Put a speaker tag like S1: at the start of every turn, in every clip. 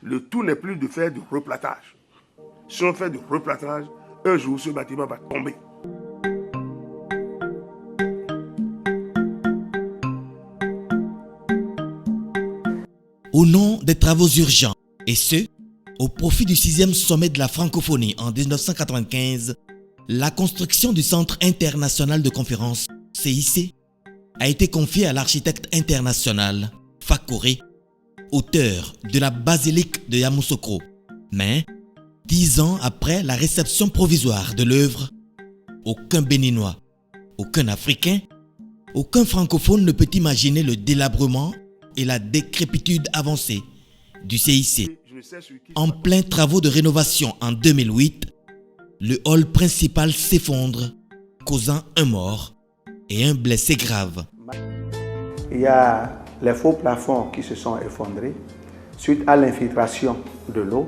S1: Le tout n'est plus de faire du replatage. Si on fait du replatage, un jour ce bâtiment va tomber.
S2: Au nom des travaux urgents, et ce, au profit du 6e sommet de la francophonie en 1995, la construction du Centre international de conférence, CIC, a été confiée à l'architecte international Fakoré, auteur de la basilique de Yamoussoukro. Mais, 10 ans après la réception provisoire de l'œuvre, aucun Béninois, aucun Africain, aucun francophone ne peut imaginer le délabrement et la décrépitude avancée du CIC. En plein travaux de rénovation en 2008, le hall principal s'effondre, causant un mort et un blessé grave.
S3: Il y a les faux plafonds qui se sont effondrés suite à l'infiltration de l'eau,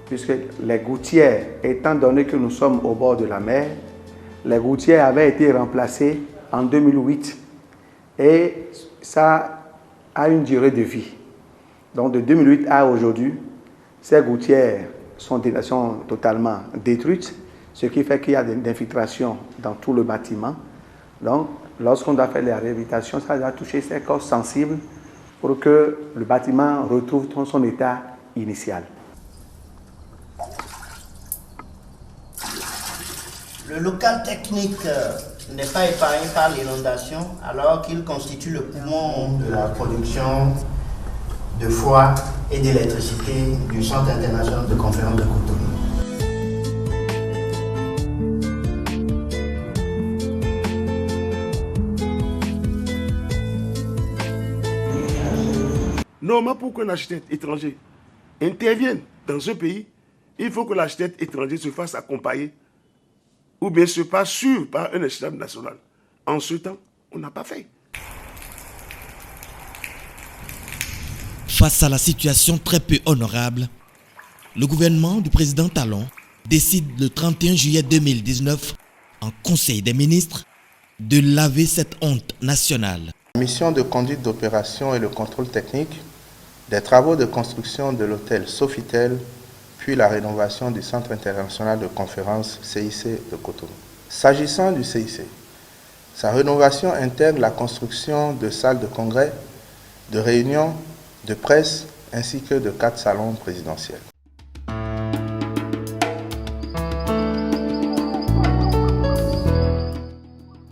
S3: puisque les gouttières, étant donné que nous sommes au bord de la mer, les gouttières avaient été remplacées en 2008 et ça a une durée de vie. Donc de 2008 à aujourd'hui, ces gouttières sont totalement détruites, ce qui fait qu'il y a des infiltrations dans tout le bâtiment. Donc lorsqu'on doit faire la réhabilitation, ça doit toucher ces corps sensibles pour que le bâtiment retrouve son état initial.
S4: Le local technique n'est pas épargné par l'inondation alors qu'il constitue le poumon de la production de foie et d'électricité du Centre international de conférence de Cotonou.
S1: Normalement, pour qu'un architecte étranger intervienne dans un pays, il faut que l'architecte étranger se fasse accompagner ou bien se passe sûr par un architecte national. En ce temps, on n'a pas fait.
S2: Face à la situation très peu honorable, le gouvernement du président Talon décide le 31 juillet 2019, en Conseil des ministres, de laver cette honte nationale.
S5: La mission de conduite d'opération et le contrôle technique des travaux de construction de l'hôtel Sofitel, puis la rénovation du Centre international de conférence CIC de Cotonou. S'agissant du CIC, sa rénovation intègre la construction de salles de congrès, de réunions, de presse, ainsi que de 4 salons présidentiels.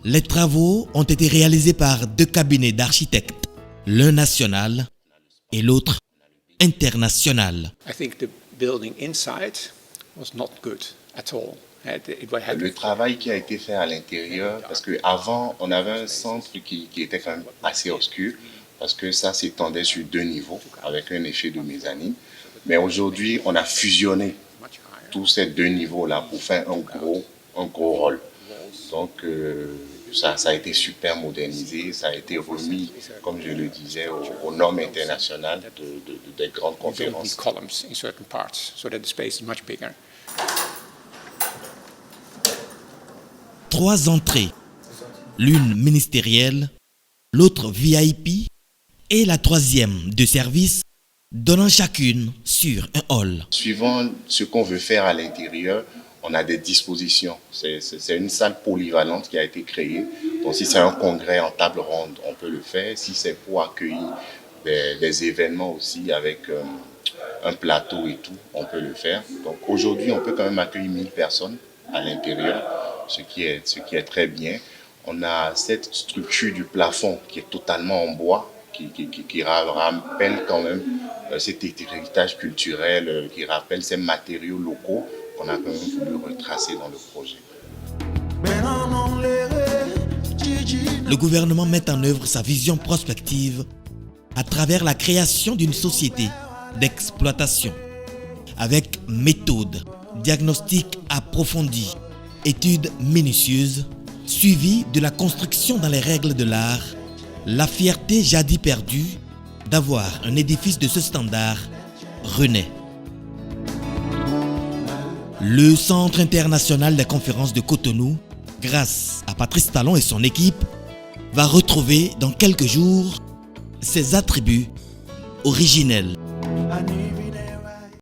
S2: Les travaux ont été réalisés par 2 cabinets d'architectes, l'un national et l'autre international.
S6: Le travail qui a été fait à l'intérieur, parce qu'avant, on avait un centre qui était quand même assez obscur, parce que ça s'étendait sur 2 niveaux, avec un effet de mezzanine. Mais aujourd'hui, on a fusionné tous ces 2 niveaux-là pour faire un gros hall. Donc, ça a été super modernisé, ça a été remis, comme je le disais, aux normes internationales des grandes conférences.
S2: 3 entrées, l'une ministérielle, l'autre VIP et la 3e de service, donnant chacune sur un hall.
S6: Suivant ce qu'on veut faire à l'intérieur, on a des dispositions. C'est une salle polyvalente qui a été créée. Donc si c'est un congrès en table ronde, on peut le faire. Si c'est pour accueillir des événements aussi avec un plateau et tout, on peut le faire. Donc aujourd'hui, on peut quand même accueillir 1000 personnes à l'intérieur, ce qui est très bien. On a cette structure du plafond qui est totalement en bois, qui rappelle quand même cet héritage culturel, qui rappelle ces matériaux locaux qu'on a quand même voulu retracer dans le projet.
S2: Le gouvernement met en œuvre sa vision prospective à travers la création d'une société d'exploitation avec méthode, diagnostic approfondi, études minutieuses, suivi de la construction dans les règles de l'art, la fierté jadis perdue d'avoir un édifice de ce standard renaît. Le Centre international des conférences de Cotonou, grâce à Patrice Talon et son équipe, va retrouver dans quelques jours ses attributs originels.